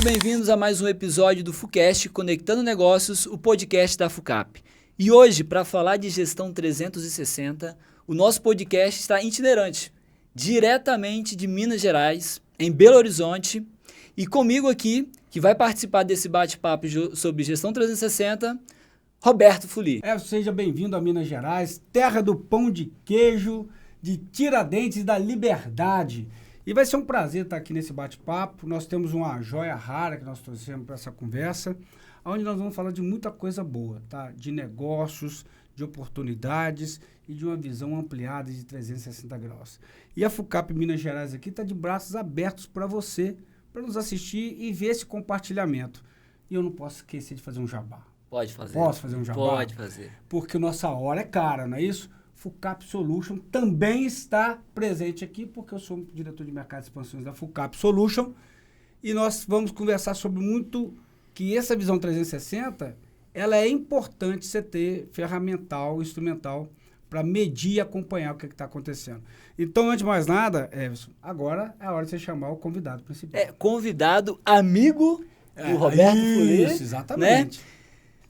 bem-vindos a mais um episódio do FUCast Conectando Negócios, o podcast da FUCAP. E hoje, para falar de gestão 360, o nosso podcast está itinerante, diretamente de Minas Gerais, em Belo Horizonte, e comigo aqui, que vai participar desse bate-papo sobre gestão 360, Roberto Fuli. Seja bem-vindo a Minas Gerais, terra do pão de queijo, de Tiradentes e da Liberdade. E vai ser um prazer estar aqui nesse bate-papo. Nós temos uma joia rara que nós trouxemos para essa conversa, onde nós vamos falar de muita coisa boa, tá? De negócios, de oportunidades e de uma visão ampliada de 360 graus. E a FUCAP Minas Gerais aqui está de braços abertos para você, para nos assistir e ver esse compartilhamento. E eu não posso esquecer de fazer um jabá. Pode fazer. Posso fazer um jabá? Pode fazer. Porque nossa hora é cara, não é isso? FUCAP Solution também está presente aqui, porque eu sou diretor de mercado de expansões da FUCAP Solution, e nós vamos conversar sobre muito que essa visão 360, ela é importante você ter ferramental, instrumental, para medir e acompanhar o que está acontecendo. Então, antes de mais nada, Everson, agora é a hora de você chamar o convidado principal. Convidado, amigo do Roberto Fuli. Isso, exatamente. Né?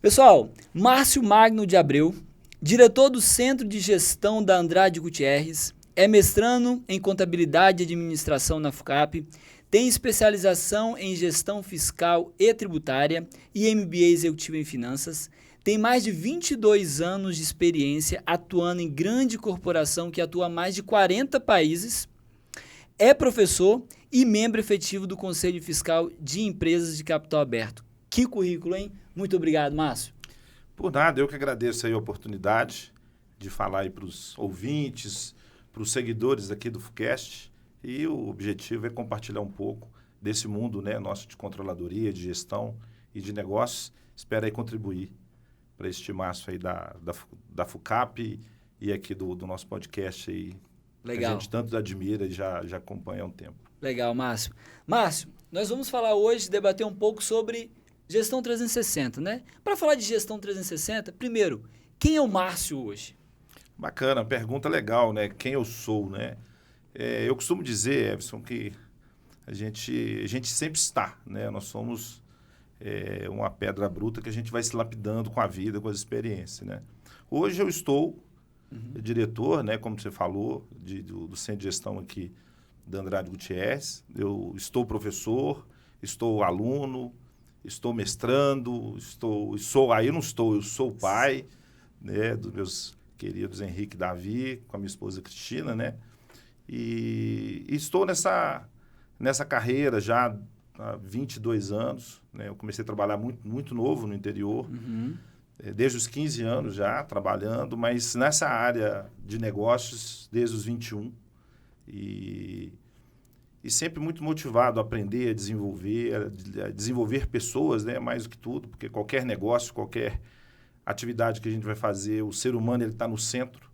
Pessoal, Márcio Magno de Abreu, diretor do Centro de Gestão da Andrade Gutierrez, é mestrando em Contabilidade e Administração na FUCAP, tem especialização em Gestão Fiscal e Tributária e MBA Executivo em Finanças, tem mais de 22 anos de experiência atuando em grande corporação que atua em mais de 40 países, é professor e membro efetivo do Conselho Fiscal de Empresas de Capital Aberto. Que currículo, hein? Muito obrigado, Márcio. Por nada, eu que agradeço aí a oportunidade de falar aí para os ouvintes, para os seguidores aqui do FUCast, e o objetivo é compartilhar um pouco desse mundo, né, nosso de controladoria, de gestão e de negócios. Espero aí contribuir para este Márcio aí da FUCAP e aqui do nosso podcast aí. Legal. Que a gente tanto admira e já acompanha há um tempo. Legal, Márcio. Márcio, nós vamos falar hoje, debater um pouco sobre gestão 360, né? Para falar de gestão 360, primeiro, quem é o Márcio hoje? Bacana, pergunta legal, né? Quem eu sou, né? Eu costumo dizer, Everson, que a gente sempre está, né? Nós somos uma pedra bruta que a gente vai se lapidando com a vida, com as experiências, né? Hoje eu estou diretor, né? Como você falou, do Centro de Gestão aqui da Andrade Gutierrez. Eu estou professor, estou aluno, estou mestrando, eu sou pai, né, dos meus queridos Henrique e Davi, com a minha esposa Cristina, né? E estou nessa carreira já há 22 anos, né? Eu comecei a trabalhar muito novo no interior, desde os 15 anos já trabalhando, mas nessa área de negócios desde os 21. E sempre muito motivado a aprender, a desenvolver pessoas, né, mais do que tudo, porque qualquer negócio, qualquer atividade que a gente vai fazer, o ser humano está no centro.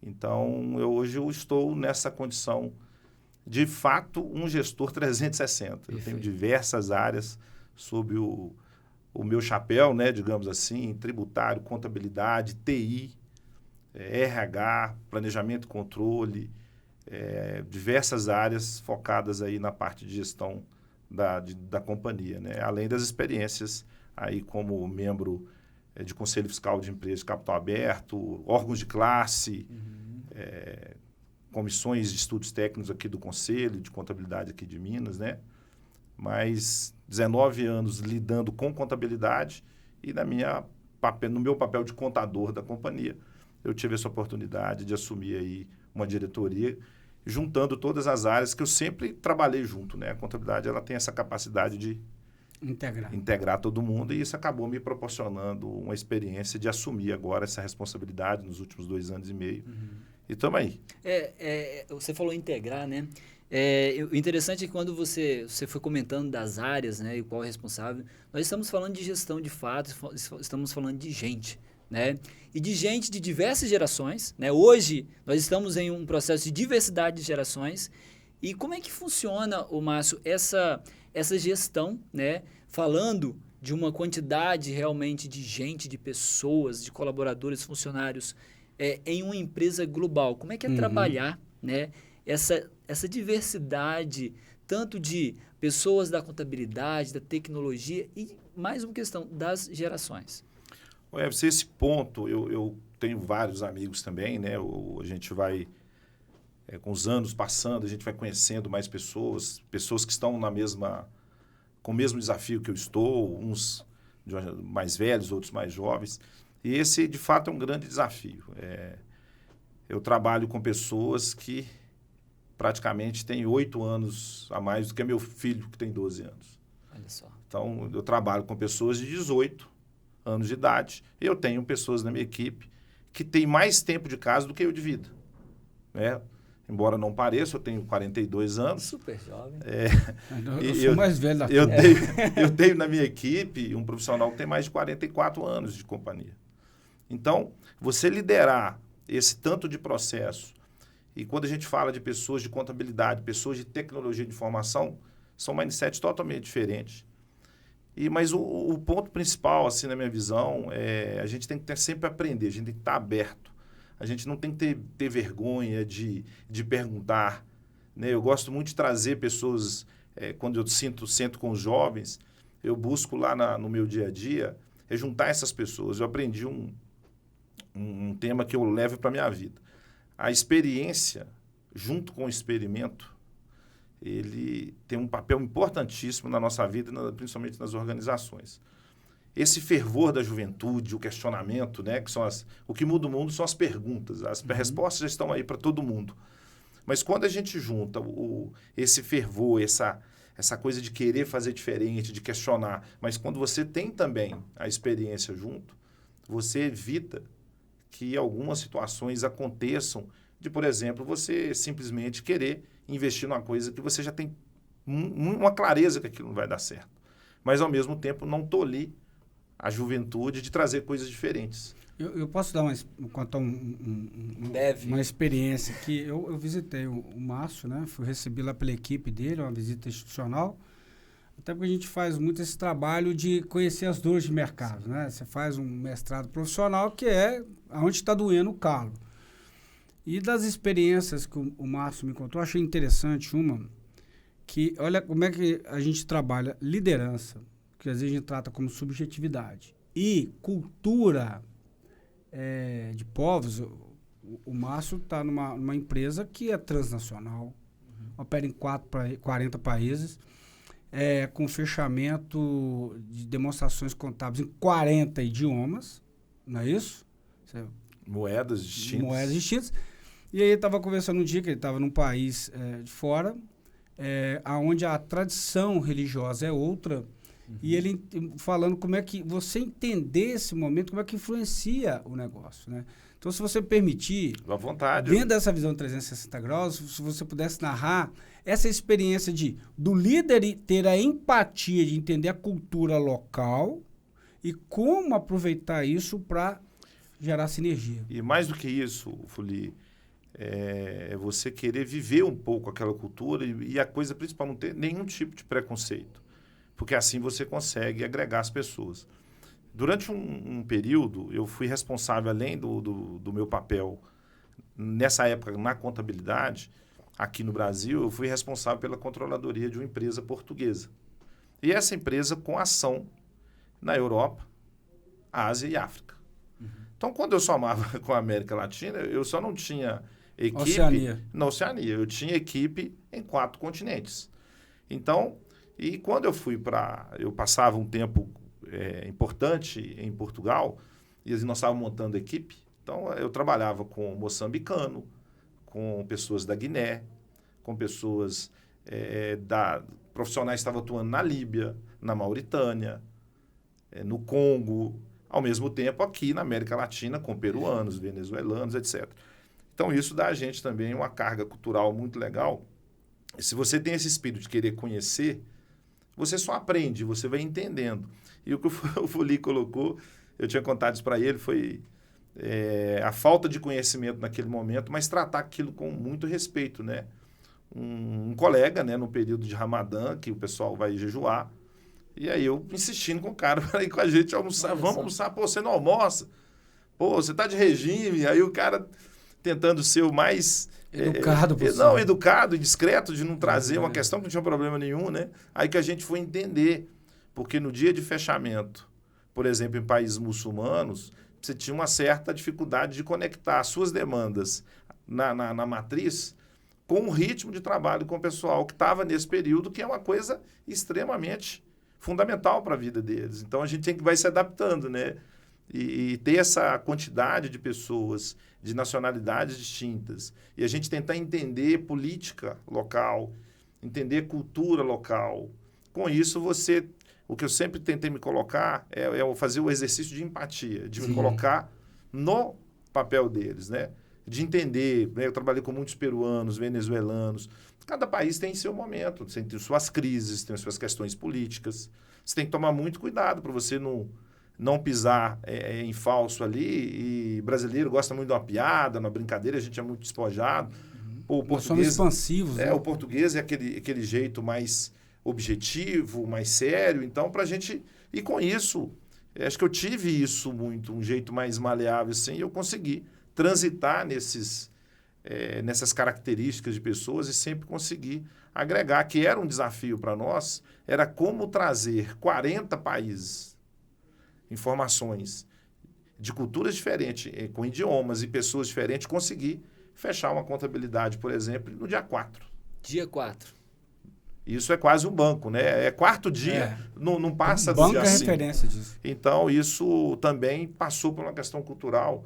Então, hoje eu estou nessa condição, de fato, um gestor 360. Perfeito. Eu tenho diversas áreas sob o meu chapéu, né, digamos assim, tributário, contabilidade, TI, RH, planejamento e controle, diversas áreas focadas aí na parte de gestão da companhia, né? Além das experiências aí como membro de Conselho Fiscal de Empresas de Capital Aberto, órgãos de classe, comissões de estudos técnicos aqui do Conselho de Contabilidade aqui de Minas, né? Mais 19 anos lidando com contabilidade e no meu papel de contador da companhia, eu tive essa oportunidade de assumir aí uma diretoria, juntando todas as áreas que eu sempre trabalhei junto, né? A contabilidade, ela tem essa capacidade de integrar todo mundo, e isso acabou me proporcionando uma experiência de assumir agora essa responsabilidade nos últimos 2 anos e meio. E estamos aí. Você falou integrar, né? O interessante é que quando você foi comentando das áreas, né, e qual é o responsável, nós estamos falando de gestão de fato, estamos falando de gente, né? E de gente de diversas gerações, né? Hoje nós estamos em um processo de diversidade de gerações. E como é que funciona, Márcio, essa gestão, né? Falando de uma quantidade realmente de gente, de pessoas, de colaboradores, funcionários em uma empresa global. Como é que é trabalhar, né? Essa diversidade tanto de pessoas da contabilidade, da tecnologia e mais uma questão das gerações. Esse ponto, eu tenho vários amigos também, né? A gente vai, com os anos passando, a gente vai conhecendo mais pessoas que estão com o mesmo desafio que eu estou, uns mais velhos, outros mais jovens. E esse, de fato, é um grande desafio. Eu trabalho com pessoas que praticamente têm 8 anos a mais do que meu filho, que tem 12 anos. Olha só. Então, eu trabalho com pessoas de 18 anos de idade. Eu tenho pessoas na minha equipe que têm mais tempo de casa do que eu de vida. Né? Embora não pareça, eu tenho 42 anos. Super jovem. Eu sou mais velho da turma. Eu tenho na minha equipe um profissional que tem mais de 44 anos de companhia. Então, você liderar esse tanto de processo, e quando a gente fala de pessoas de contabilidade, pessoas de tecnologia de informação, são mindsets totalmente diferentes. Mas o ponto principal, assim, na minha visão, a gente tem que sempre aprender, a gente tem que estar aberto. A gente não tem que ter vergonha de perguntar. Né? Eu gosto muito de trazer pessoas, quando eu sento com os jovens, eu busco lá no meu dia a dia, juntar essas pessoas. Eu aprendi um tema que eu levo para a minha vida. A experiência, junto com o experimento, ele tem um papel importantíssimo na nossa vida, principalmente nas organizações. Esse fervor da juventude, o questionamento, né, que o que muda o mundo são as perguntas. As respostas já estão aí para todo mundo. Mas quando a gente junta esse fervor, essa coisa de querer fazer diferente, de questionar, mas quando você tem também a experiência junto, você evita que algumas situações aconteçam de, por exemplo, você simplesmente querer investir numa coisa que você já tem uma clareza que aquilo não vai dar certo. Mas, ao mesmo tempo, não tolir a juventude de trazer coisas diferentes. Eu posso contar uma experiência que eu visitei o Márcio, né? Fui recebido lá pela equipe dele, uma visita institucional, até porque a gente faz muito esse trabalho de conhecer as dores de mercado, né? Você faz um mestrado profissional que é onde está doendo o calo. E das experiências que o Márcio me contou, eu achei interessante que olha como é que a gente trabalha liderança, que às vezes a gente trata como subjetividade, e cultura de povos. O Márcio está numa empresa que é transnacional, opera em 40 países, com fechamento de demonstrações contábeis em 40 idiomas, não é isso? Moedas distintas. E aí ele estava conversando um dia que ele estava num país de fora, onde a tradição religiosa é outra, e ele falando como é que você entender esse momento, como é que influencia o negócio, né? Então, se você permitir, à vontade, dentro dessa visão 360 graus, se você pudesse narrar essa experiência do líder ter a empatia de entender a cultura local e como aproveitar isso para gerar sinergia. E mais do que isso, Fuli, é você querer viver um pouco aquela cultura e a coisa principal, não ter nenhum tipo de preconceito. Porque assim você consegue agregar as pessoas. Durante um período, eu fui responsável, além do meu papel, nessa época, na contabilidade, aqui no Brasil, eu fui responsável pela controladoria de uma empresa portuguesa. E essa empresa com ação na Europa, Ásia e África. Então, quando eu somava com a América Latina, eu só não tinha equipe na Oceania. Eu tinha equipe em 4 continentes. Então, e quando eu passava um tempo importante em Portugal, e nós estávamos montando equipe, então eu trabalhava com moçambicano, com pessoas da Guiné, com pessoas profissionais que estavam atuando na Líbia, na Mauritânia, no Congo, ao mesmo tempo aqui na América Latina, com peruanos, venezuelanos, etc. Então, isso dá a gente também uma carga cultural muito legal. E se você tem esse espírito de querer conhecer, você só aprende, você vai entendendo. E o que o Fuli colocou, eu tinha contado isso para ele, foi a falta de conhecimento naquele momento, mas tratar aquilo com muito respeito, né? Um colega, né, no período de Ramadã, que o pessoal vai jejuar, e aí eu insistindo com o cara para ir com a gente almoçar. Vamos almoçar. Pô, você não almoça? Pô, você tá de regime? Aí o cara tentando ser o mais... Educado possível. Não, educado e discreto, de não trazer uma questão que não tinha problema nenhum, né? Aí que a gente foi entender, porque no dia de fechamento, por exemplo, em países muçulmanos, você tinha uma certa dificuldade de conectar as suas demandas na matriz com o ritmo de trabalho com o pessoal que estava nesse período, que é uma coisa extremamente fundamental para a vida deles. Então, a gente vai se adaptando, né? E ter essa quantidade de pessoas, de nacionalidades distintas, e a gente tentar entender política local, entender cultura local. Com isso, o que eu sempre tentei me colocar é fazer o exercício de empatia, de me colocar no papel deles, né? De entender, né? Eu trabalhei com muitos peruanos, venezuelanos. Cada país tem seu momento, tem suas crises, tem suas questões políticas. Você tem que tomar muito cuidado para você não pisar em falso ali. E brasileiro gosta muito de uma piada, uma brincadeira, a gente é muito despojado. O português, somos expansivos, né? O português é aquele jeito mais objetivo, mais sério. Então, para a gente... E com isso, acho que eu tive isso muito, um jeito mais maleável, assim, e eu consegui transitar nessas características de pessoas e sempre consegui agregar, que era um desafio para nós, era como trazer 40 países, informações de culturas diferentes, com idiomas e pessoas diferentes, conseguir fechar uma contabilidade, por exemplo, no dia 4. Dia 4. Isso é quase um banco, né? É quarto dia, não passa do banco dia é 5. referência disso. Então, isso também passou por uma questão cultural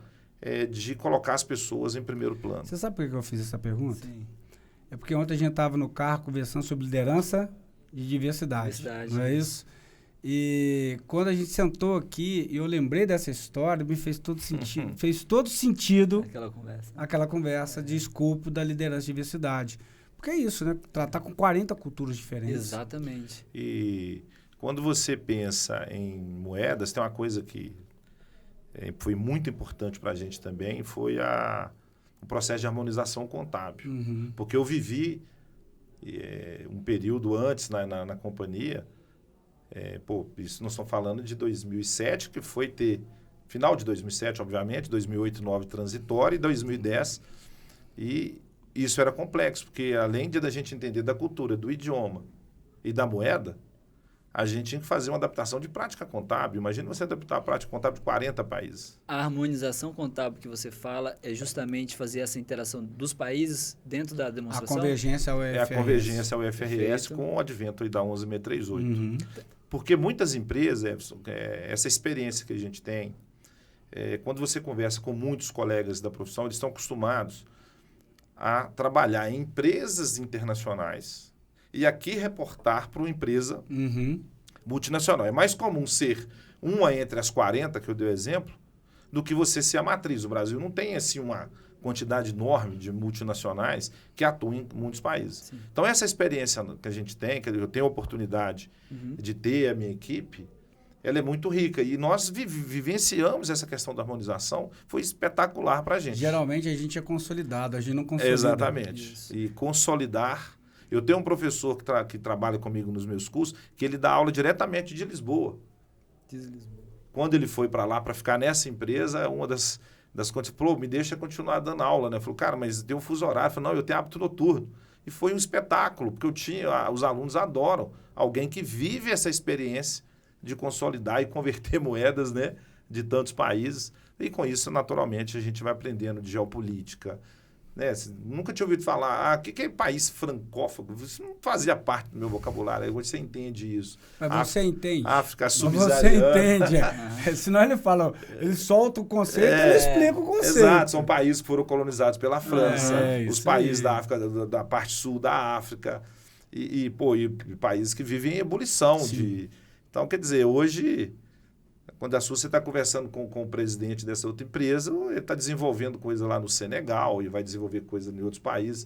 de colocar as pessoas em primeiro plano. Você sabe por que eu fiz essa pergunta? Sim. É porque ontem a gente estava no carro conversando sobre liderança e diversidade. Não é isso? E quando a gente sentou aqui e eu lembrei dessa história, me fez todo sentido. Fez todo sentido aquela conversa de escopo da liderança e diversidade. Porque é isso, né? Tratar com 40 culturas diferentes. Exatamente. E quando você pensa em moedas, tem uma coisa que foi muito importante para a gente também, foi o processo de harmonização contábil. Porque eu vivi um período antes na companhia, isso nós estamos falando de 2007, que foi final de 2007, obviamente, 2008 e 2009 transitório, e 2010, e isso era complexo, porque além da gente entender da cultura, do idioma e da moeda, a gente tinha que fazer uma adaptação de prática contábil. Imagina você adaptar a prática contábil de 40 países. A harmonização contábil que você fala é justamente fazer essa interação dos países dentro da demonstração? A convergência ao IFRS. É a convergência ao IFRS. Perfeito. Com o advento da 11638. Porque muitas empresas, Everson, essa experiência que a gente tem, quando você conversa com muitos colegas da profissão, eles estão acostumados a trabalhar em empresas internacionais e aqui reportar para uma empresa multinacional. É mais comum ser uma entre as 40, que eu dei o exemplo, do que você ser a matriz. O Brasil não tem assim uma quantidade enorme de multinacionais que atuam em muitos países. Sim. Então, essa experiência que a gente tem, que eu tenho a oportunidade de ter a minha equipe, ela é muito rica. E nós vivenciamos essa questão da harmonização, foi espetacular para a gente. Geralmente, a gente é consolidado, a gente não consolida. Exatamente. Isso. E consolidar... Eu tenho um professor que trabalha comigo nos meus cursos, que ele dá aula diretamente de Lisboa. Quando ele foi para lá, para ficar nessa empresa, uma das contas, falou, me deixa continuar dando aula, né? Falou, cara, mas tem um fuso horário. Falei, não, eu tenho hábito noturno. E foi um espetáculo, porque os alunos adoram alguém que vive essa experiência de consolidar e converter moedas, né, de tantos países. E com isso, naturalmente, a gente vai aprendendo de geopolítica. Né? Nunca tinha ouvido falar, o que é país francófono? Isso não fazia parte do meu vocabulário. Aí você entende isso. Mas você entende. África Você subsaariana. entende. Senão ele fala, ele solta o conceito e ele explica o conceito. Exato, são países que foram colonizados pela França, os países aí. da África, da parte sul da África, e países que vivem em ebulição. Então, quer dizer, hoje... Quando você está conversando com o presidente dessa outra empresa, ele está desenvolvendo coisa lá no Senegal e vai desenvolver coisa em outros países.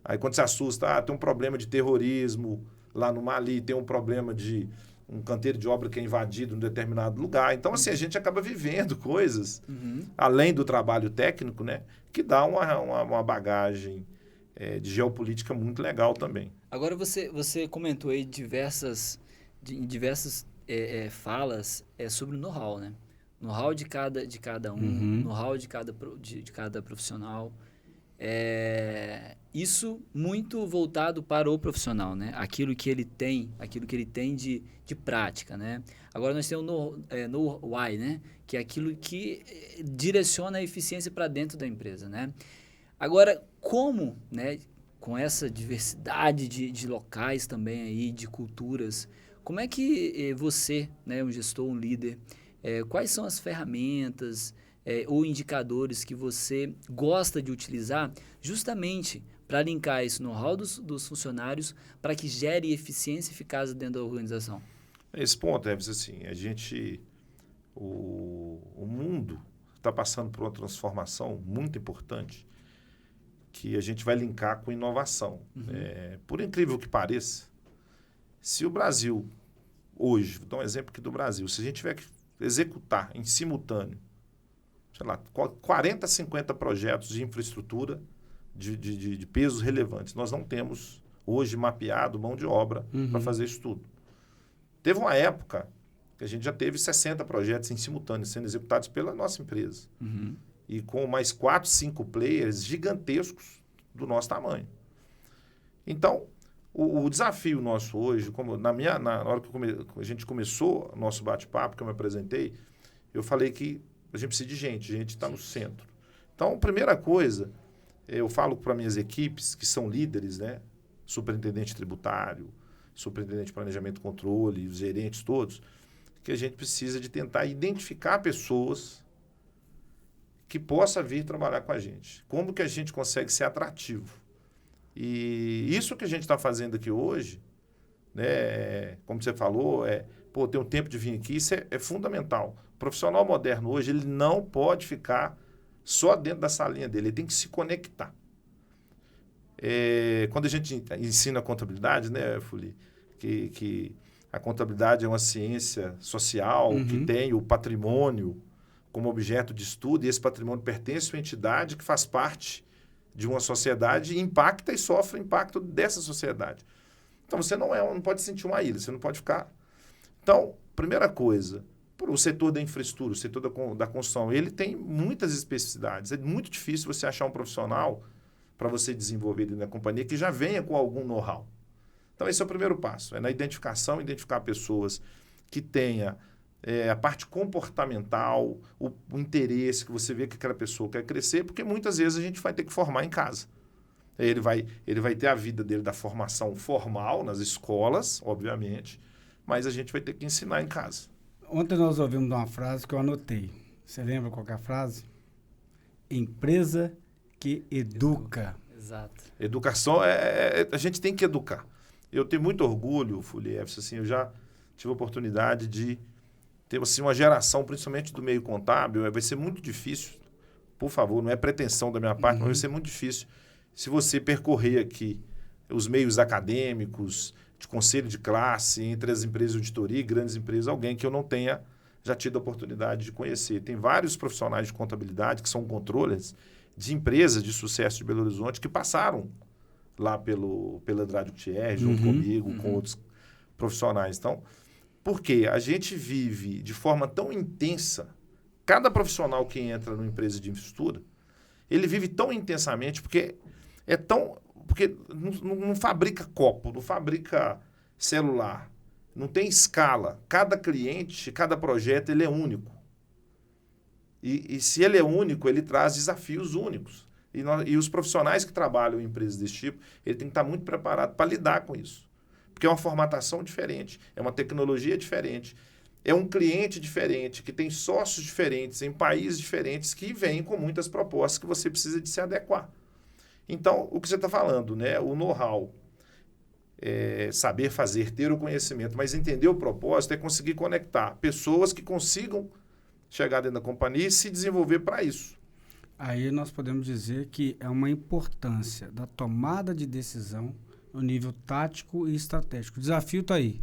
Aí quando se assusta, tem um problema de terrorismo lá no Mali, tem um problema de um canteiro de obra que é invadido em um determinado lugar. Então, assim, a gente acaba vivendo coisas, além do trabalho técnico, né, que dá uma bagagem de geopolítica muito legal também. Agora, você comentou aí diversas falas sobre o know-how, né? Know-how de cada um, Uhum. know-how de cada profissional. Isso muito voltado para o profissional, né? Aquilo que ele tem de prática, né? Agora nós temos no why, né? Que é aquilo que direciona a eficiência para dentro da empresa, né? Agora, como, né? Com essa diversidade de locais também aí, de culturas, como é que você, né? Um gestor, um líder, quais são as ferramentas ou indicadores que você gosta de utilizar justamente para linkar esse know-how dos funcionários para que gere eficiência e eficácia dentro da organização? Esse ponto, Eves, assim, o mundo está passando por uma transformação muito importante que a gente vai linkar com inovação. Uhum. Por incrível que pareça, se o Brasil, hoje, vou dar um exemplo aqui do Brasil, se a gente tiver que executar em simultâneo, sei lá, 40, 50 projetos de infraestrutura de pesos relevantes, nós não temos hoje mapeado mão de obra para fazer isso tudo. Teve uma época que a gente já teve 60 projetos em simultâneo sendo executados pela nossa empresa. Uhum. E com mais 4, 5 players gigantescos do nosso tamanho. Então, o desafio nosso hoje, como na hora que a gente começou o nosso bate-papo, que eu me apresentei, eu falei que a gente precisa de gente está no centro. Então, a primeira coisa, eu falo para minhas equipes, que são líderes, né? Superintendente tributário, superintendente de planejamento e controle, os gerentes todos, que a gente precisa de tentar identificar pessoas que possa vir trabalhar com a gente. Como que a gente consegue ser atrativo? E isso que a gente está fazendo aqui hoje, né, como você falou, ter um tempo de vir aqui, isso é fundamental. O profissional moderno hoje, ele não pode ficar só dentro da salinha dele, ele tem que se conectar. Quando a gente ensina a contabilidade, né, Fuli, que a contabilidade é uma ciência social, que tem o patrimônio como objeto de estudo, e esse patrimônio pertence a uma entidade que faz parte de uma sociedade e impacta e sofre o impacto dessa sociedade. Então, você não pode sentir uma ilha, você não pode ficar... Então, primeira coisa, o setor da infraestrutura, o setor da construção, ele tem muitas especificidades. É muito difícil você achar um profissional para você desenvolver dentro da companhia que já venha com algum know-how. Então, esse é o primeiro passo, na identificação, identificar pessoas que tenham a parte comportamental, o interesse que você vê que aquela pessoa quer crescer, porque muitas vezes a gente vai ter que formar em casa. Ele vai ter a vida dele da formação formal nas escolas, obviamente, mas a gente vai ter que ensinar em casa. Ontem nós ouvimos uma frase que eu anotei. Você lembra qual que é a frase? Empresa que educa. Exato. Educação, a gente tem que educar. Eu tenho muito orgulho, Fuli, assim, eu já tive a oportunidade de ter assim, uma geração, principalmente do meio contábil, vai ser muito difícil, por favor, não é pretensão da minha parte, mas vai ser muito difícil se você percorrer aqui os meios acadêmicos, de conselho de classe, entre as empresas de auditoria e grandes empresas, alguém que eu não tenha já tido a oportunidade de conhecer. Tem vários profissionais de contabilidade que são controllers de empresas de sucesso de Belo Horizonte que passaram lá pela Andrade Gutierrez, junto comigo, com outros profissionais. Então, porque a gente vive de forma tão intensa, cada profissional que entra numa empresa de infraestrutura, ele vive tão intensamente porque não fabrica copo, não fabrica celular, não tem escala. Cada cliente, cada projeto, ele é único. E se ele é único, ele traz desafios únicos. E os profissionais que trabalham em empresas desse tipo, ele tem que estar muito preparado para lidar com isso. Porque é uma formatação diferente, é uma tecnologia diferente, é um cliente diferente, que tem sócios diferentes, em países diferentes, que vêm com muitas propostas que você precisa de se adequar. Então, o que você está falando, né? O know-how, saber fazer, ter o conhecimento, mas entender o propósito é conseguir conectar pessoas que consigam chegar dentro da companhia e se desenvolver para isso. Aí nós podemos dizer que é uma importância da tomada de decisão no nível tático e estratégico. O desafio está aí.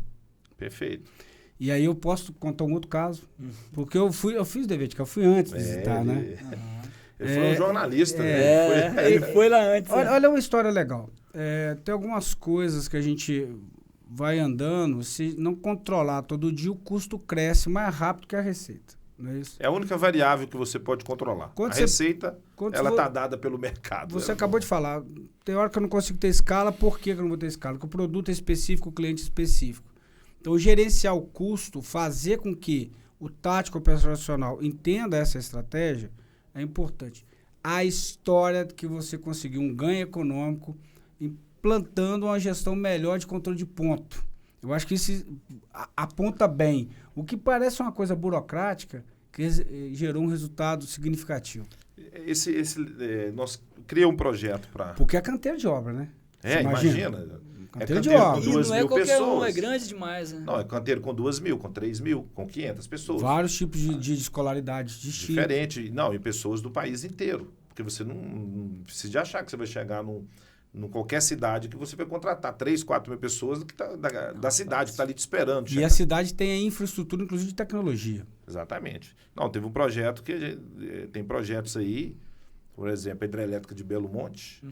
Perfeito. E aí eu posso contar um outro caso, porque eu fiz o dever de casa, eu fui antes visitar, né? Ele foi um jornalista, né? Ele foi lá antes. Olha uma história legal. Tem algumas coisas que a gente vai andando, se não controlar todo dia, o custo cresce mais rápido que a receita. Não é isso? É a única variável que você pode controlar. A receita, ela está dada pelo mercado. Você acabou de falar, tem hora que eu não consigo ter escala, por que eu não vou ter escala? Porque o produto é específico, o cliente é específico. Então, gerenciar o custo, fazer com que o tático operacional entenda essa estratégia, é importante. A história que você conseguiu um ganho econômico implantando uma gestão melhor de controle de ponto. Eu acho que isso aponta bem. O que parece uma coisa burocrática, que gerou um resultado significativo. Nós criamos um projeto para... Porque é canteiro de obra, né? Imagina. Canteiro de obra. E não é qualquer um, é grande demais, né? Não, é canteiro com 2.000, com 3.000, com 500 pessoas. Vários tipos de escolaridade distintas. Diferente. Não, e pessoas do país inteiro. Porque você não precisa de achar que você vai chegar num qualquer cidade que você vai contratar 3, 4 mil pessoas da cidade que está ali te esperando. E a cidade tem a infraestrutura, inclusive, de tecnologia. Exatamente. Não, teve um projeto tem projetos aí, por exemplo, a hidrelétrica de Belo Monte,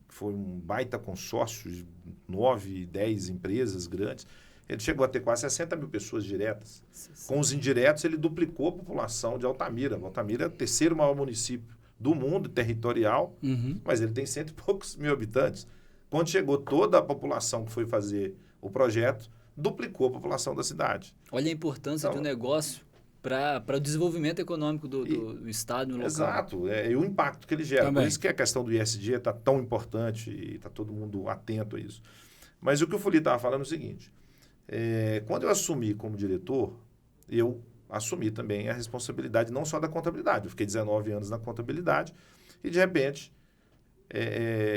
que foi um baita consórcio de 9, 10 empresas grandes. Ele chegou a ter quase 60 mil pessoas diretas. Com os indiretos, ele duplicou a população de Altamira. Altamira é o terceiro maior município do mundo territorial, mas ele tem 100 e poucos mil habitantes. Quando chegou toda a população que foi fazer o projeto, duplicou a população da cidade. Olha a importância de um negócio para o desenvolvimento econômico do estado, no local. Exato, e o impacto que ele gera. Também. Por isso que a questão do ISD está tão importante e está todo mundo atento a isso. Mas o que o Fuli estava falando é o seguinte, quando eu assumi como diretor, eu assumi também a responsabilidade não só da contabilidade. Eu fiquei 19 anos na contabilidade e, de repente,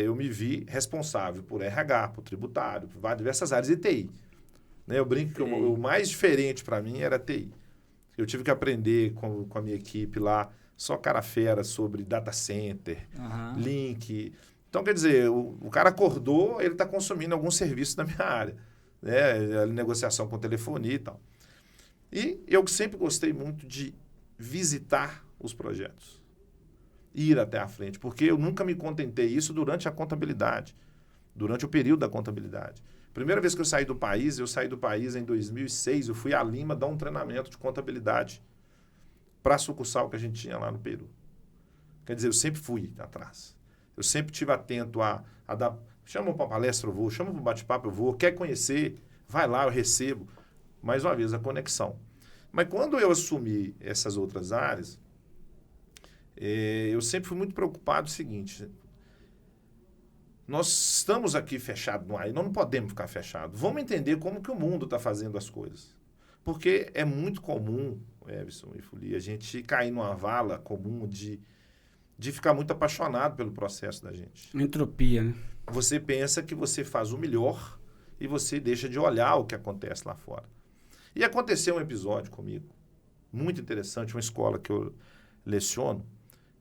eu me vi responsável por RH, por tributário, por diversas áreas de TI. Né? Eu brinco que o mais diferente para mim era TI. Eu tive que aprender com a minha equipe lá, só cara fera, sobre data center, link. Então, quer dizer, o cara acordou, ele está consumindo algum serviço da minha área. Né? A negociação com telefonia e tal. E eu sempre gostei muito de visitar os projetos. Ir até a frente, porque eu nunca me contentei isso durante a contabilidade, durante o período da contabilidade. Primeira vez que eu saí do país em 2006, eu fui a Lima dar um treinamento de contabilidade para a sucursal que a gente tinha lá no Peru. Quer dizer, eu sempre fui atrás. Eu sempre estive atento a dar... Chama para palestra, eu vou. Chama para bate-papo, eu vou. Quer conhecer? Vai lá, eu recebo. Mais uma vez, a conexão. Mas quando eu assumi essas outras áreas, eu sempre fui muito preocupado com o seguinte... Nós estamos aqui fechados no ar e nós não podemos ficar fechados. Vamos entender como que o mundo está fazendo as coisas. Porque é muito comum, Everson e Fuli, a gente cair numa vala comum de ficar muito apaixonado pelo processo da gente. Entropia, né? Você pensa que você faz o melhor e você deixa de olhar o que acontece lá fora. E aconteceu um episódio comigo, muito interessante, uma escola que eu leciono,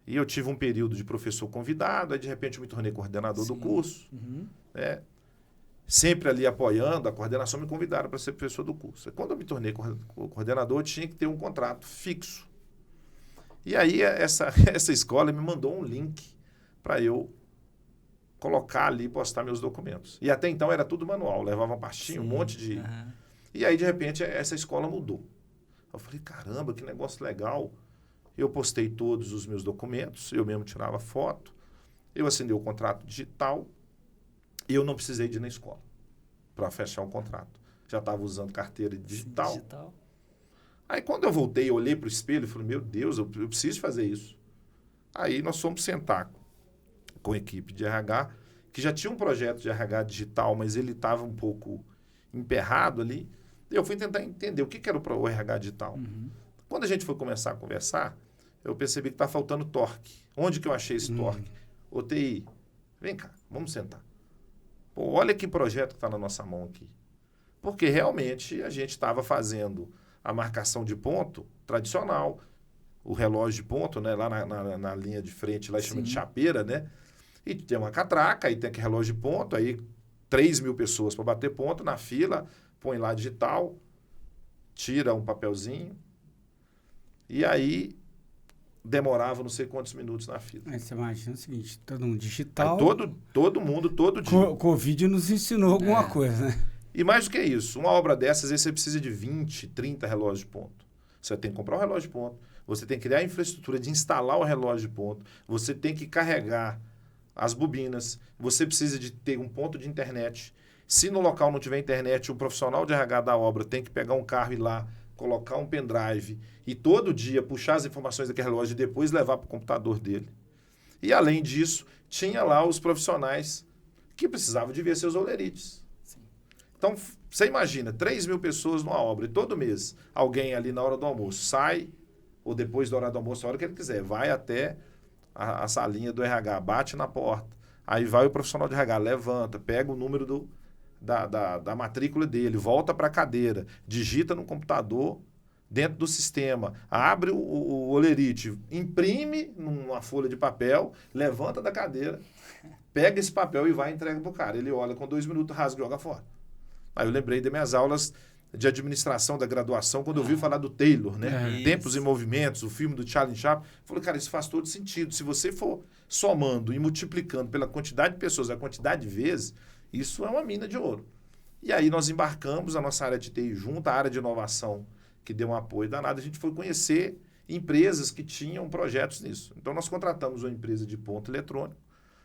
e eu tive um período de professor convidado, aí de repente eu me tornei coordenador do curso. Né? Sempre ali apoiando, a coordenação me convidaram para ser professor do curso. E quando eu me tornei coordenador, eu tinha que ter um contrato fixo. E aí essa escola me mandou um link para eu colocar ali e postar meus documentos. E até então era tudo manual, levava uma pastinha, um monte de... E aí, de repente, essa escola mudou. Eu falei, caramba, que negócio legal. Eu postei todos os meus documentos, eu mesmo tirava foto, eu assinei o contrato digital e eu não precisei de ir na escola para fechar o contrato. Já estava usando carteira digital. Aí quando eu voltei, eu olhei para o espelho e falei, meu Deus, eu preciso fazer isso. Aí nós fomos sentar com a equipe de RH, que já tinha um projeto de RH digital, mas ele estava um pouco emperrado ali. E eu fui tentar entender o que era o RH digital. Quando a gente foi começar a conversar, eu percebi que está faltando torque. Onde que eu achei esse torque? Ô, TI, vem cá, vamos sentar. Pô, olha que projeto que está na nossa mão aqui. Porque realmente a gente estava fazendo a marcação de ponto tradicional, o relógio de ponto, né, lá na linha de frente, lá chama de chapeira, né? E tem uma catraca, aí tem aquele relógio de ponto, aí 3.000 pessoas para bater ponto na fila, põe lá digital, tira um papelzinho, e aí demorava não sei quantos minutos na fila. Aí você imagina o seguinte, todo mundo digital... Aí todo mundo, todo dia. O Covid nos ensinou alguma coisa, né? E mais do que isso, uma obra dessas, às vezes você precisa de 20, 30 relógios de ponto. Você tem que comprar um relógio de ponto, você tem que criar a infraestrutura de instalar o relógio de ponto, você tem que carregar as bobinas, você precisa de ter um ponto de internet. Se no local não tiver internet, o profissional de RH da obra tem que pegar um carro e ir lá, colocar um pendrive e todo dia puxar as informações daquele relógio e depois levar para o computador dele. E além disso, tinha lá os profissionais que precisavam de ver seus olerites. Sim. Então, você imagina, 3.000 pessoas numa obra e todo mês alguém ali na hora do almoço sai, ou depois da hora do almoço, a hora que ele quiser, vai até a salinha do RH, bate na porta, aí vai o profissional de RH, levanta, pega o número da matrícula dele, volta para a cadeira, digita no computador, dentro do sistema, abre o olerite, imprime numa folha de papel, levanta da cadeira, pega esse papel e vai e entrega para o cara. Ele olha com 2 minutos, rasga e joga fora. Aí eu lembrei das minhas aulas de administração da graduação, quando eu ouvi falar do Taylor, né? Tempos e Movimentos, o filme do Charlie Chaplin. Eu falei, cara, isso faz todo sentido. Se você for somando e multiplicando pela quantidade de pessoas, a quantidade de vezes, isso é uma mina de ouro. E aí nós embarcamos a nossa área de TI junto à área de inovação, que deu um apoio danado. A gente foi conhecer empresas que tinham projetos nisso. Então nós contratamos uma empresa de ponto eletrônico.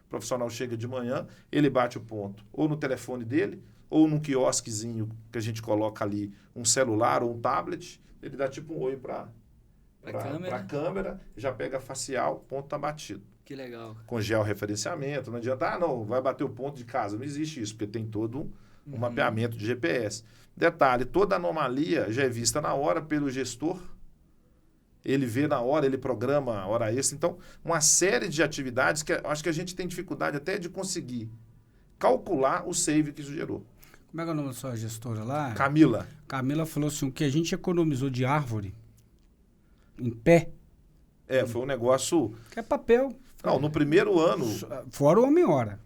O profissional chega de manhã, ele bate o ponto ou no telefone dele, ou num quiosquezinho que a gente coloca ali um celular ou um tablet, ele dá tipo um oi para a câmera, já pega a facial, ponto está batido. Que legal. Com georreferenciamento, não adianta, não, vai bater o ponto de casa, não existe isso, porque tem todo um mapeamento de GPS. Detalhe, toda anomalia já é vista na hora pelo gestor, ele vê na hora, ele programa a hora extra. Então, uma série de atividades que acho que a gente tem dificuldade até de conseguir calcular o save que isso gerou. Como é que é o nome da sua gestora lá? Camila. Camila falou assim, o que a gente economizou de árvore em pé. Foi um negócio... Que é papel. Não, no primeiro ano... Fora o homem-hora.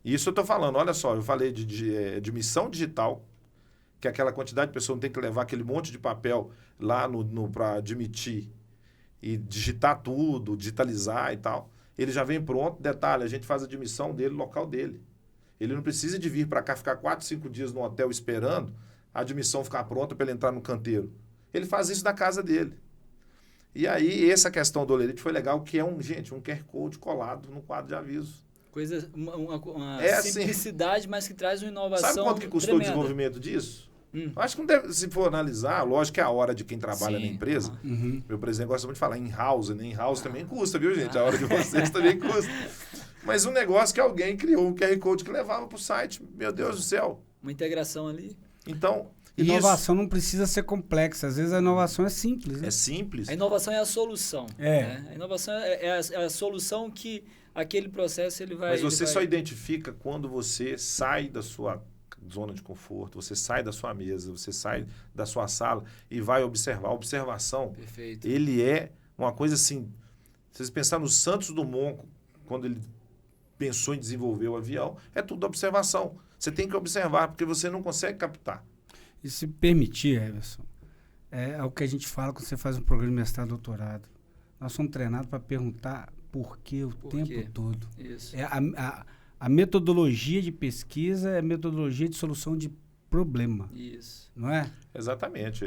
Isso eu estou falando, olha só, eu falei de missão digital, que aquela quantidade de pessoas não tem que levar aquele monte de papel lá para admitir e digitar tudo, digitalizar e tal. Ele já vem pronto, detalhe, a gente faz a admissão dele, local dele. Ele não precisa de vir para cá, ficar 4, 5 dias no hotel esperando a admissão ficar pronta para ele entrar no canteiro. Ele faz isso na casa dele. E aí, essa questão do olerite foi legal, que é um QR Code colado no quadro de aviso. Coisa, uma simplicidade, assim, mas que traz uma inovação. Sabe quanto que custou tremenda. o desenvolvimento disso? Acho que não deve, se for analisar, lógico que é a hora de quem trabalha na empresa. Meu presidente gosta muito de falar in-house, né? In-house também custa, viu, gente? A hora de vocês também custa. Mas um negócio que alguém criou, um QR Code que levava para o site, meu Deus do céu. Uma integração ali. Então, inovação não precisa ser complexa. Às vezes a inovação é simples. Né? É simples. A inovação é a solução. Né? A inovação é a solução que aquele processo ele vai... Mas você só identifica quando você sai da sua zona de conforto, você sai da sua mesa, você sai da sua sala e vai observar. A observação, Perfeito. Ele é uma coisa assim... Se vocês pensarem no Santos Dumont, quando ele pensou em desenvolver o avião, é tudo observação. Você tem que observar, porque você não consegue captar. E se permitir, Everson, é o que a gente fala quando você faz um programa de mestrado e doutorado. Nós somos treinados para perguntar por quê tempo todo. Isso. A metodologia de pesquisa é a metodologia de solução de problema. Isso. Não é? Exatamente.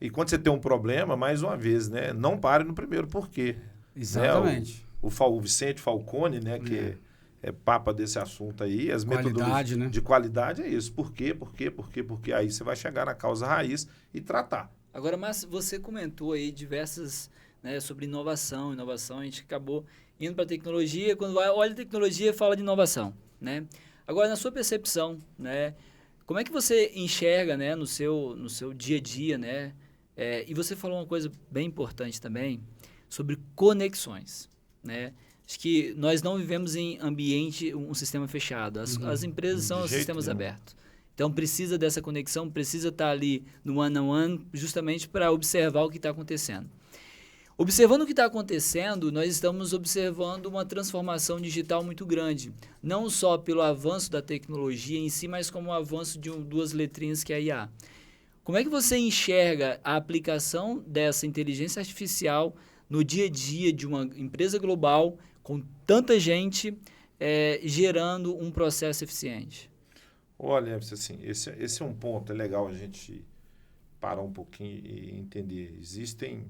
E quando você tem um problema, mais uma vez, né, não pare no primeiro porquê. Exatamente. O Vicente Falcone, né, que é papa desse assunto aí, as metodologias né? de qualidade é isso. Por quê? Aí você vai chegar na causa raiz e tratar. Agora, mas você comentou aí diversas, né, sobre inovação, a gente acabou indo para a tecnologia, quando olha a tecnologia fala de inovação, né? Agora, na sua percepção, né, como é que você enxerga, né, no seu dia a dia, né? E você falou uma coisa bem importante também sobre conexões, né? Acho que nós não vivemos em um sistema fechado. As empresas são sistemas abertos. Então, precisa dessa conexão, precisa estar ali no one-on-one justamente para observar o que está acontecendo. Observando o que está acontecendo, nós estamos observando uma transformação digital muito grande. Não só pelo avanço da tecnologia em si, mas como o avanço de duas letrinhas que é a IA. Como é que você enxerga a aplicação dessa inteligência artificial no dia a dia de uma empresa global com tanta gente gerando um processo eficiente? Olha, assim, esse é um ponto, é legal a gente parar um pouquinho e entender. Existem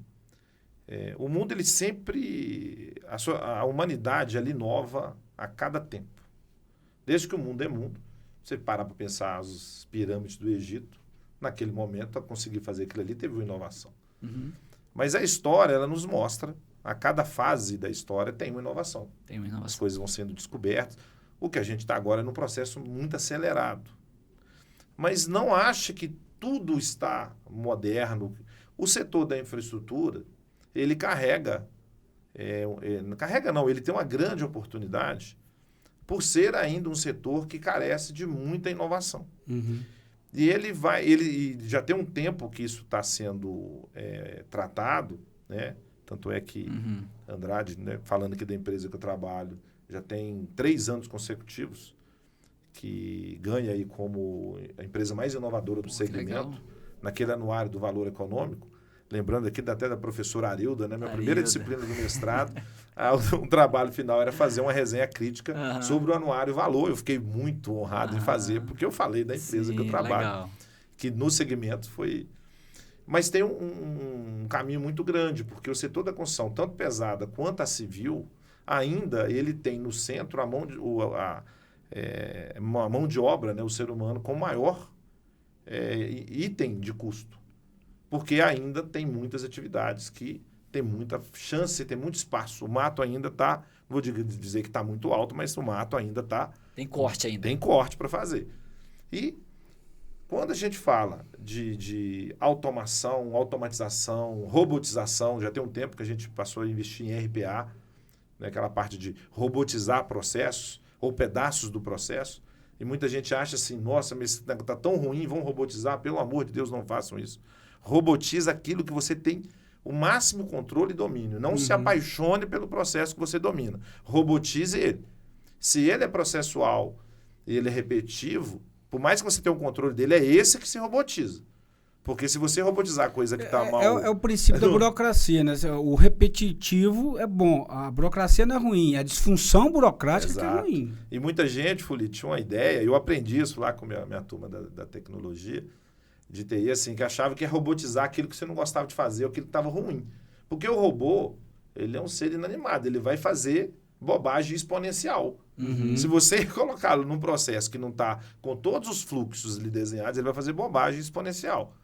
o mundo, ele sempre... A humanidade, ela inova a cada tempo. Desde que o mundo é mundo, você para para pensar as pirâmides do Egito, naquele momento, a conseguir fazer aquilo ali, teve uma inovação. Uhum. Mas a história, ela nos mostra, a cada fase da história tem uma inovação. Tem uma inovação. As coisas vão sendo descobertas. O que a gente está agora é num processo muito acelerado. Mas não ache que tudo está moderno. O setor da infraestrutura, ele carrega... ele tem uma grande oportunidade por ser ainda um setor que carece de muita inovação. Uhum. E ele já tem um tempo que isso está sendo tratado, né? Tanto é que Andrade, né, falando aqui da empresa que eu trabalho, já tem 3 anos consecutivos que ganha aí como a empresa mais inovadora do segmento, naquele anuário do Valor Econômico. Lembrando aqui até da professora Arilda, né? Minha primeira disciplina do mestrado, um trabalho final era fazer uma resenha crítica sobre o anuário Valor. Eu fiquei muito honrado em fazer, porque eu falei da empresa que eu trabalho. Legal. Que no segmento foi... Mas tem um caminho muito grande, porque o setor da construção, tanto pesada quanto a civil, ainda ele tem no centro a mão de obra, né? O ser humano, com maior item de custo. Porque ainda tem muitas atividades que tem muita chance, tem muito espaço. O mato ainda está, vou dizer que está muito alto, mas o mato ainda está... Tem corte ainda. Tem corte para fazer. E quando a gente fala de automação, automatização, robotização, já tem um tempo que a gente passou a investir em RPA, né, aquela parte de robotizar processos ou pedaços do processo. E muita gente acha assim, nossa, mas está tão ruim, vão robotizar, pelo amor de Deus, não façam isso. Robotiza aquilo que você tem o máximo controle e domínio. Não se apaixone pelo processo que você domina. Robotize ele. Se ele é processual e ele é repetitivo, por mais que você tenha um controle dele, é esse que se robotiza. Porque se você robotizar a coisa que está mal... É o princípio da burocracia, né? O repetitivo é bom, a burocracia não é ruim, a disfunção burocrática que é ruim. E muita gente, Fuli, tinha uma ideia, eu aprendi isso lá com a minha turma da tecnologia, de TI, assim, que achava que ia robotizar aquilo que você não gostava de fazer, aquilo que estava ruim. Porque o robô, ele é um ser inanimado, ele vai fazer bobagem exponencial. Se você colocá-lo num processo que não está com todos os fluxos ali desenhados, ele vai fazer bobagem exponencial.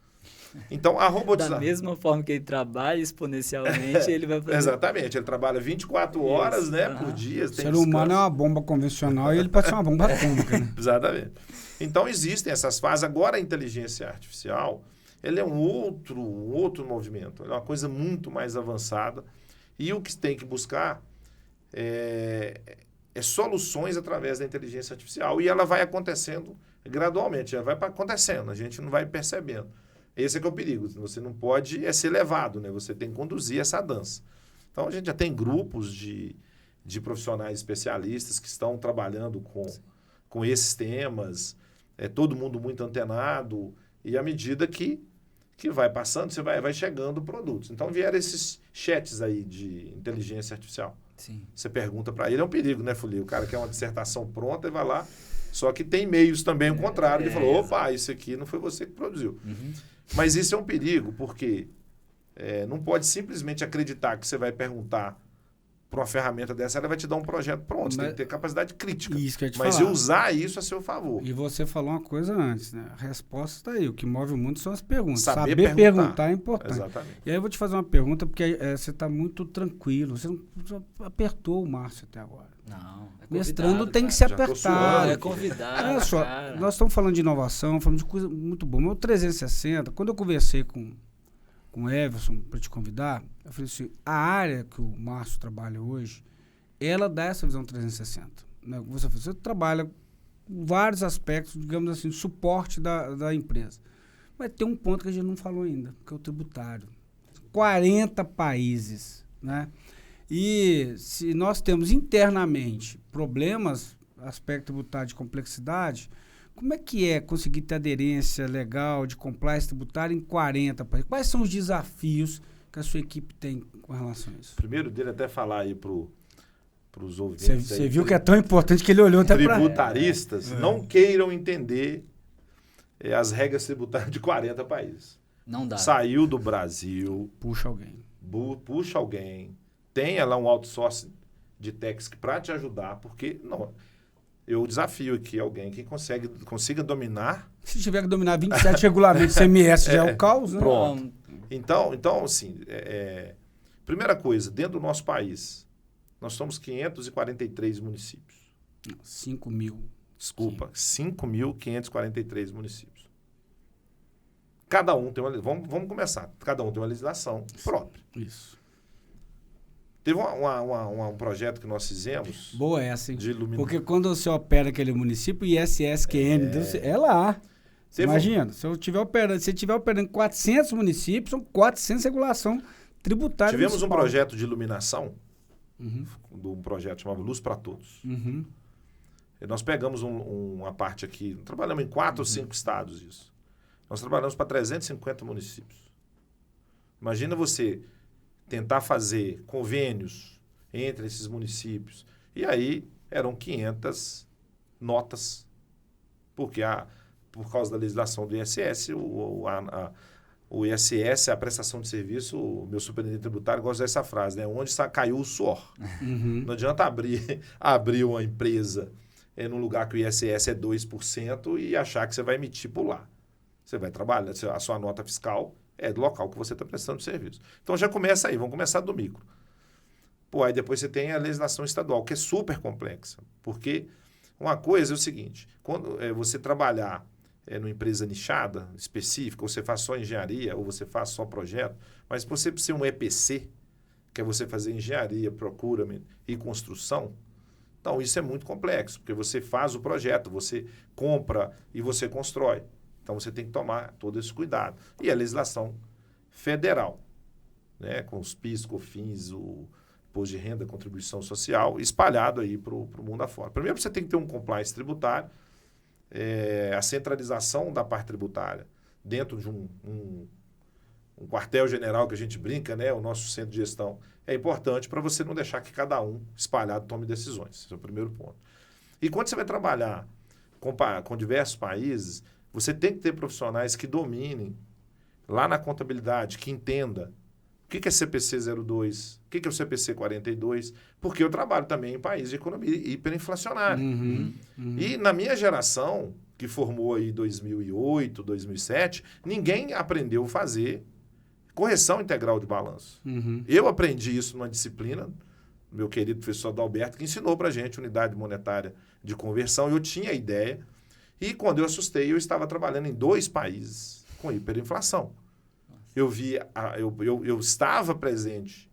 Então, a robotização... Da mesma forma que ele trabalha exponencialmente, ele vai fazer... Exatamente, ele trabalha 24 horas, né, por dia. O ser humano é uma bomba convencional e ele pode ser uma bomba atômica, né? Exatamente. Então, existem essas fases. Agora, a inteligência artificial, ela é um outro movimento. Ela é uma coisa muito mais avançada. E o que tem que buscar é soluções através da inteligência artificial. E ela vai acontecendo gradualmente. Ela vai acontecendo, a gente não vai percebendo. Esse é que é o perigo. Você não pode ser levado, né? Você tem que conduzir essa dança. Então, a gente já tem grupos de profissionais especialistas que estão trabalhando com esses temas, todo mundo muito antenado, e à medida que vai passando, você vai chegando produtos. Então, vieram esses chats aí de inteligência artificial. Sim. Você pergunta para ele, é um perigo, né, Fuli? O cara quer uma dissertação pronta e vai lá, só que tem meios também o contrário. Ele falou, opa, isso aqui não foi você que produziu. Mas isso é um perigo, porque não pode simplesmente acreditar que você vai perguntar para uma ferramenta dessa, ela vai te dar um projeto pronto. Você tem que ter capacidade crítica. Isso que eu ia te mas falar. usar isso a seu favor. E você falou uma coisa antes, né? A resposta está aí. O que move o mundo são as perguntas. Saber perguntar é importante. Exatamente. E aí eu vou te fazer uma pergunta, porque você está muito tranquilo. Você não apertou o Márcio até agora. Não, Mestrando tem que ser apertado. É convidado. Olha só, nós estamos falando de inovação, falando de coisa muito boa. Meu 360, quando eu conversei com o Everson para te convidar, eu falei assim, a área que o Márcio trabalha hoje, ela dá essa visão 360. Né? Você trabalha com vários aspectos, digamos assim, de suporte da empresa. Mas tem um ponto que a gente não falou ainda, que é o tributário. 40 países, né? E se nós temos internamente problemas, aspecto tributário de complexidade, como é que é conseguir ter aderência legal de compliance tributária em 40 países? Quais são os desafios que a sua equipe tem com relação a isso? Primeiro dele até falar aí para os ouvintes. Você viu que é tão importante que ele olhou até para... Tributaristas não queiram entender as regras tributárias de 40 países. Não dá. Saiu do Brasil... Puxa alguém. puxa alguém, tenha lá um outsourcing de techs para te ajudar, porque não, eu desafio aqui alguém que consiga dominar. Se tiver que dominar 27 regulamentos CMS, já é o caos, né? Pronto. Então assim, primeira coisa, dentro do nosso país, nós somos 543 municípios. 5 mil. Desculpa, 5.543 municípios. Cada um tem uma... Vamos começar. Cada um tem uma legislação própria. Isso. Teve um projeto que nós fizemos... Boa essa, hein? De iluminação. Porque quando você opera aquele município, ISSQN, é lá. Imagina, se você estiver operando 400 municípios, são 400 regulação tributária. Tivemos um projeto de iluminação, um projeto chamado Luz para Todos. Nós pegamos uma parte aqui, trabalhamos em 4 ou 5 estados isso. Nós trabalhamos para 350 municípios. Imagina você tentar fazer convênios entre esses municípios. E aí eram 500 notas, porque por causa da legislação do ISS, o ISS, a prestação de serviço, o meu superintendente tributário gosta dessa frase, né? Onde caiu o suor. Não adianta abrir uma empresa num lugar que o ISS é 2% e achar que você vai emitir por lá. Você vai trabalhar, a sua nota fiscal é do local que você está prestando serviço. Então já começa aí, vamos começar do micro. Aí depois você tem a legislação estadual, que é super complexa, porque uma coisa é o seguinte, quando você trabalhar numa empresa nichada, específica, ou você faz só engenharia, ou você faz só projeto, mas se você precisa um EPC, que é você fazer engenharia, procurement e construção, então isso é muito complexo, porque você faz o projeto, você compra e você constrói. Então você tem que tomar todo esse cuidado. E a legislação federal, né, com os PIS, COFINS, o imposto de renda, contribuição social, espalhado aí para o mundo afora. Primeiro você tem que ter um compliance tributário, a centralização da parte tributária dentro de um quartel-general que a gente brinca, né, o nosso centro de gestão, é importante para você não deixar que cada um espalhado tome decisões. Esse é o primeiro ponto. E quando você vai trabalhar com diversos países, você tem que ter profissionais que dominem lá na contabilidade, que entenda o que é CPC 02, o que é o CPC 42, porque eu trabalho também em países de economia hiperinflacionária. E na minha geração, que formou aí 2008, 2007, ninguém aprendeu a fazer correção integral de balanço. Eu aprendi isso numa disciplina, meu querido professor Adalberto, que ensinou para a gente unidade monetária de conversão, e eu tinha a ideia. E quando eu assustei, eu estava trabalhando em 2 países com hiperinflação. Eu estava presente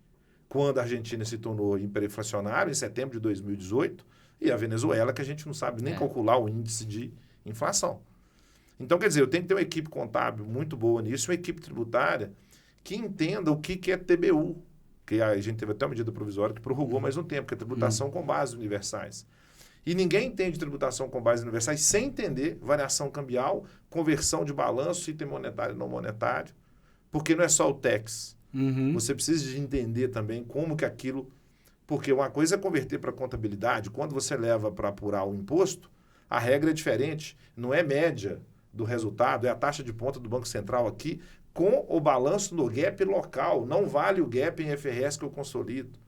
quando a Argentina se tornou hiperinflacionária, em setembro de 2018, e a Venezuela, que a gente não sabe nem calcular o índice de inflação. Então, quer dizer, eu tenho que ter uma equipe contábil muito boa nisso, uma equipe tributária que entenda o que é TBU, que a gente teve até uma medida provisória que prorrogou mais um tempo, que é tributação com bases universais. E ninguém entende tributação com bases universais sem entender variação cambial, conversão de balanço, item monetário e não monetário, porque não é só o tax. Você precisa de entender também como que aquilo... Porque uma coisa é converter para contabilidade, quando você leva para apurar o imposto, a regra é diferente, não é média do resultado, é a taxa de ponta do Banco Central aqui, com o balanço no gap local, não vale o gap em FRS que eu consolido.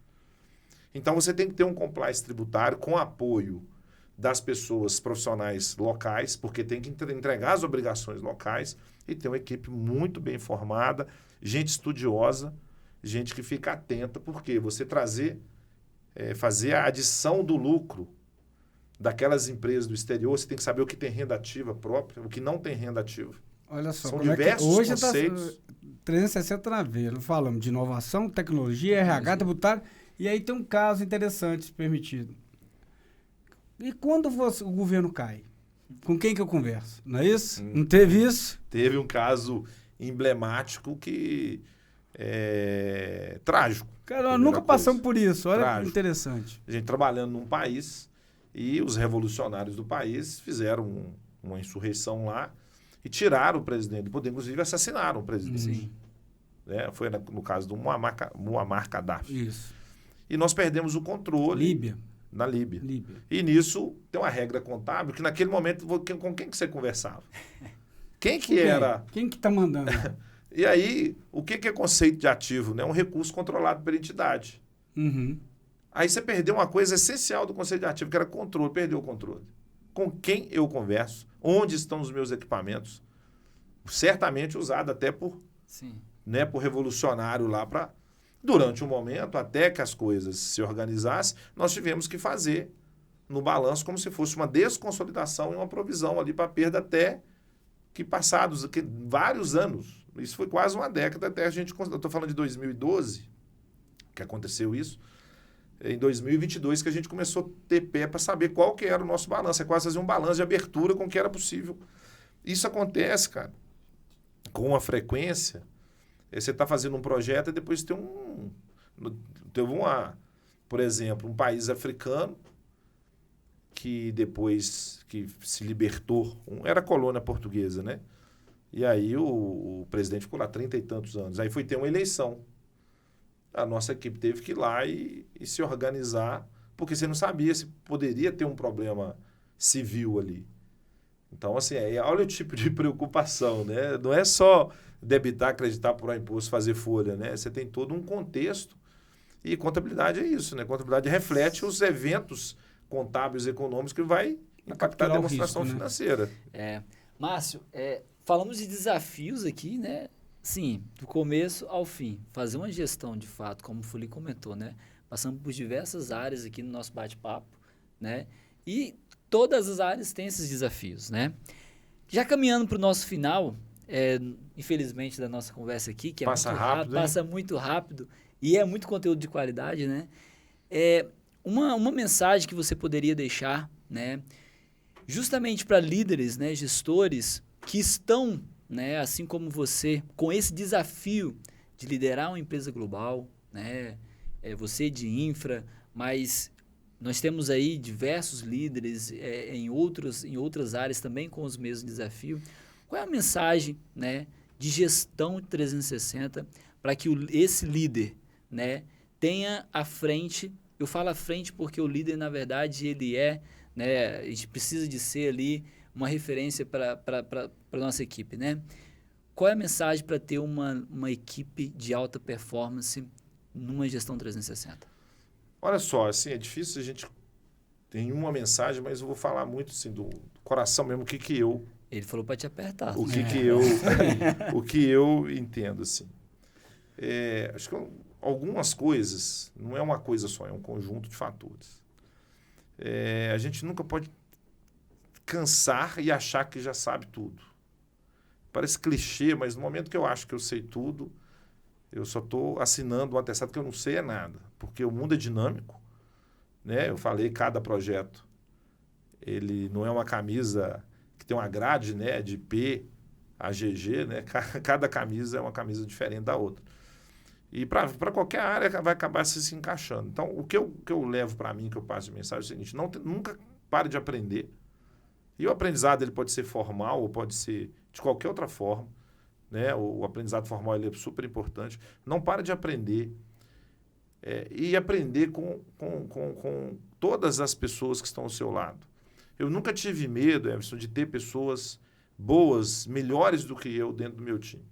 Então, você tem que ter um compliance tributário com apoio das pessoas profissionais locais, porque tem que entregar as obrigações locais e ter uma equipe muito bem formada, gente estudiosa, gente que fica atenta, porque você fazer a adição do lucro daquelas empresas do exterior, você tem que saber o que tem renda ativa própria, o que não tem renda ativa. Olha só, são como diversos hoje conceitos. 360 na veia, não falamos de inovação, tecnologia, RH, tributário. E aí tem um caso interessante permitido. E quando o governo cai? Com quem que eu converso? Não é isso? Não teve isso? Teve um caso emblemático que é trágico. Cara, nós nunca passamos por isso. Olha Trágico. que interessante. A gente trabalhando num país e os revolucionários do país fizeram uma insurreição lá e tiraram o presidente do poder, inclusive assassinaram o presidente. Sim. Né? Foi no caso do Muammar Gaddafi. Isso. E nós perdemos o controle Líbia. na Líbia. Líbia. E nisso tem uma regra contábil que naquele momento, com quem que você conversava? Quem que era... Quem que tá mandando? E aí, o que é conceito de ativo? Né? Um recurso controlado pela entidade. Uhum. Aí você perdeu uma coisa essencial do conceito de ativo, que era controle. Perdeu o controle. Com quem eu converso? Onde estão os meus equipamentos? Certamente usado até por, Sim. né, por revolucionário lá para... Durante um momento, até que as coisas se organizassem, nós tivemos que fazer no balanço como se fosse uma desconsolidação e uma provisão ali para perda até que passados vários anos. Isso foi quase uma década até a gente... Eu estou falando de 2012, que aconteceu isso. Em 2022 que a gente começou a ter pé para saber qual que era o nosso balanço. É quase fazer um balanço de abertura com o que era possível. Isso acontece, cara, com uma frequência. Você está fazendo um projeto e depois teve por exemplo, um país africano que depois que se libertou, era colônia portuguesa, né? E aí o presidente ficou lá 30 e tantos anos. Aí foi ter uma eleição. A nossa equipe teve que ir lá e se organizar, porque você não sabia se poderia ter um problema civil ali. Então, assim, olha o tipo de preocupação, né? Não é só debitar, acreditar por imposto, fazer folha, né? Você tem todo um contexto e contabilidade é isso, né? Contabilidade reflete os eventos contábeis e econômicos que vai impactar a demonstração risco, né? financeira. Márcio, falamos de desafios aqui, né? Sim, do começo ao fim. Fazer uma gestão, de fato, como o Fuli comentou, né? Passamos por diversas áreas aqui no nosso bate-papo, né? E todas as áreas têm esses desafios, né? Já caminhando para o nosso final, infelizmente, da nossa conversa aqui, que é Passa muito rápido, passa muito rápido e é muito conteúdo de qualidade, né? Uma mensagem que você poderia deixar, né? Justamente para líderes, né? Gestores que estão, né, assim como você, com esse desafio de liderar uma empresa global, né? Você de infra, mas nós temos aí diversos líderes em outras áreas também com os mesmos desafios. Qual é a mensagem, né, de gestão 360 para que esse líder, né, tenha à frente? Eu falo à frente porque o líder, na verdade, ele né, a gente precisa de ser ali uma referência para a nossa equipe, né? Qual é a mensagem para ter uma equipe de alta performance numa gestão 360? Olha só, assim, é difícil a gente ter uma mensagem, mas eu vou falar muito assim, do coração mesmo, Ele falou para te apertar. O que eu entendo, assim. Acho que algumas coisas, não é uma coisa só, é um conjunto de fatores. A gente nunca pode cansar e achar que já sabe tudo. Parece clichê, mas no momento que eu acho que eu sei tudo, eu só estou assinando um atestado que eu não sei nada. Porque o mundo é dinâmico, né? Eu falei, cada projeto, ele não é uma camisa que tem uma grade, né, de P a GG, né? Cada camisa é uma camisa diferente da outra. E para qualquer área vai acabar se encaixando. Então, o que eu levo para mim, que eu passo de mensagem, é o seguinte: nunca pare de aprender. E o aprendizado ele pode ser formal ou pode ser de qualquer outra forma, né? O aprendizado formal ele é super importante. Não pare de aprender. E aprender com todas as pessoas que estão ao seu lado. Eu nunca tive medo, Everson, de ter pessoas boas, melhores do que eu dentro do meu time.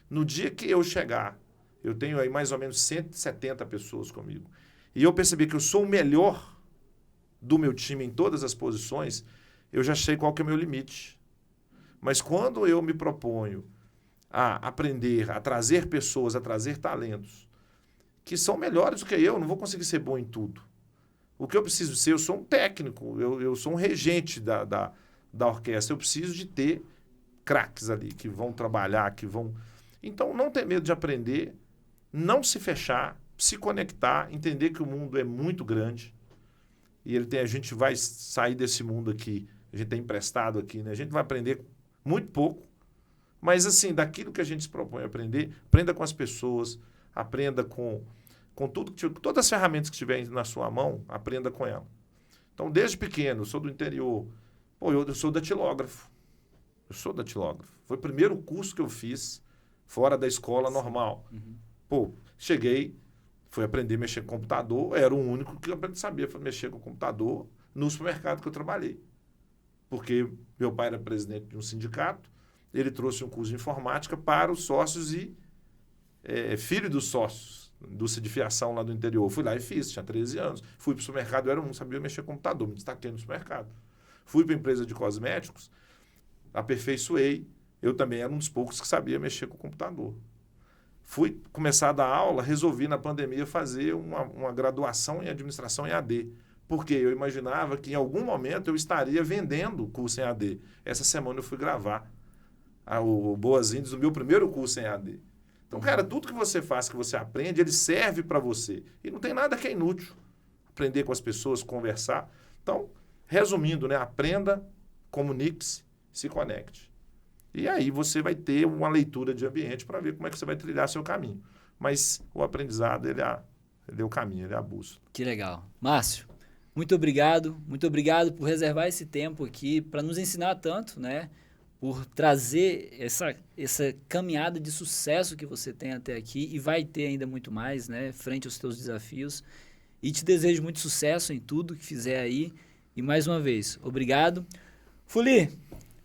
No dia que eu chegar, eu tenho aí mais ou menos 170 pessoas comigo, e eu percebi que eu sou o melhor do meu time em todas as posições, eu já sei qual que é o meu limite. Mas quando eu me proponho a aprender, a trazer pessoas, a trazer talentos que são melhores do que eu não vou conseguir ser bom em tudo. O que eu preciso ser, eu sou um técnico, eu sou um regente da orquestra, eu preciso de ter craques ali, que vão trabalhar, que vão... Então, não ter medo de aprender, não se fechar, se conectar, entender que o mundo é muito grande e a gente vai sair desse mundo aqui, a gente está emprestado aqui, né? A gente vai aprender muito pouco, mas assim, daquilo que a gente se propõe a aprender, aprenda com as pessoas, aprenda com tudo, todas as ferramentas que estiver na sua mão, aprenda com ela. Então, desde pequeno, eu sou do interior, eu sou datilógrafo. Foi o primeiro curso que eu fiz fora da escola normal. Cheguei, fui aprender a mexer com computador, era o único que eu sabia mexer com computador no supermercado que eu trabalhei. Porque meu pai era presidente de um sindicato ele trouxe um curso de informática para os sócios e filho dos sócios, indústria de fiação lá do interior. Fui lá e fiz, tinha 13 anos. Fui para o supermercado, eu não sabia mexer com computador, me destaquei no supermercado. Fui para a empresa de cosméticos, aperfeiçoei. Eu também era um dos poucos que sabia mexer com o computador. Fui começar a dar aula, resolvi na pandemia fazer uma graduação em administração em AD. Porque eu imaginava que em algum momento eu estaria vendendo curso em AD. Essa semana eu fui gravar o Boas-Vindas do meu primeiro curso em AD. Então, cara, tudo que você faz, que você aprende, ele serve para você. E não tem nada que é inútil. Aprender com as pessoas, conversar. Então, resumindo, né? Aprenda, comunique-se, se conecte. E aí você vai ter uma leitura de ambiente para ver como é que você vai trilhar seu caminho. Mas o aprendizado, ele é o caminho, ele é a bússola. Que legal. Márcio, muito obrigado por reservar esse tempo aqui para nos ensinar tanto, né? Por trazer essa caminhada de sucesso que você tem até aqui e vai ter ainda muito mais, né? Frente aos teus desafios. E te desejo muito sucesso em tudo que fizer aí. E mais uma vez, obrigado. Fuli,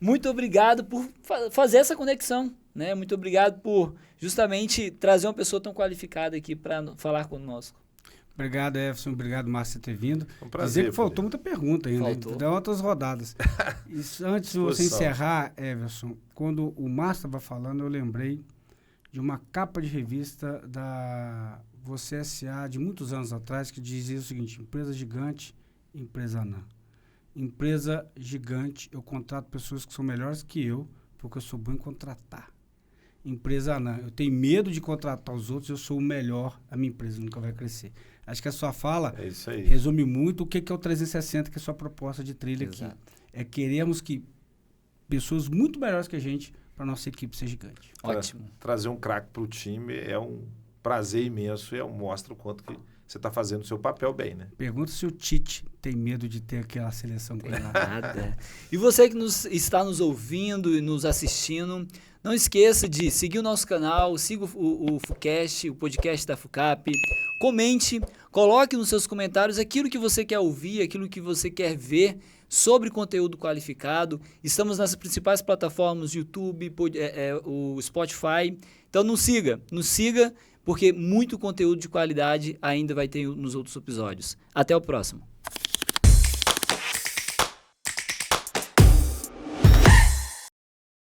muito obrigado por fazer essa conexão, né? Muito obrigado por justamente trazer uma pessoa tão qualificada aqui para falar conosco. Obrigado, Everson. Obrigado, Márcio, por ter vindo. Um prazer. Dizer que faltou muita pergunta ainda. Faltou. Deu outras rodadas. Antes de você encerrar, Everson, quando o Márcio estava falando, eu lembrei de uma capa de revista da Você S.A. de muitos anos atrás, que dizia o seguinte: empresa gigante, empresa anã. Empresa gigante, eu contrato pessoas que são melhores que eu, porque eu sou bom em contratar. Empresa anã, eu tenho medo de contratar os outros, eu sou o melhor, a minha empresa nunca vai crescer. Acho que a sua fala resume muito o que é o 360, que é a sua proposta de trilha. Exato. Aqui. Queremos que pessoas muito melhores que a gente, para a nossa equipe ser gigante. Ótimo. Trazer um craque para o time é um prazer imenso e mostra o quanto que você está fazendo o seu papel bem, né? Pergunta se o Tite tem medo de ter aquela seleção com ele. Nada. E você que está nos ouvindo e nos assistindo, não esqueça de seguir o nosso canal, siga o FUCast, o podcast da FUCAP, comente, coloque nos seus comentários aquilo que você quer ouvir, aquilo que você quer ver sobre conteúdo qualificado. Estamos nas principais plataformas, YouTube, o Spotify. Então nos siga, porque muito conteúdo de qualidade ainda vai ter nos outros episódios. Até o próximo.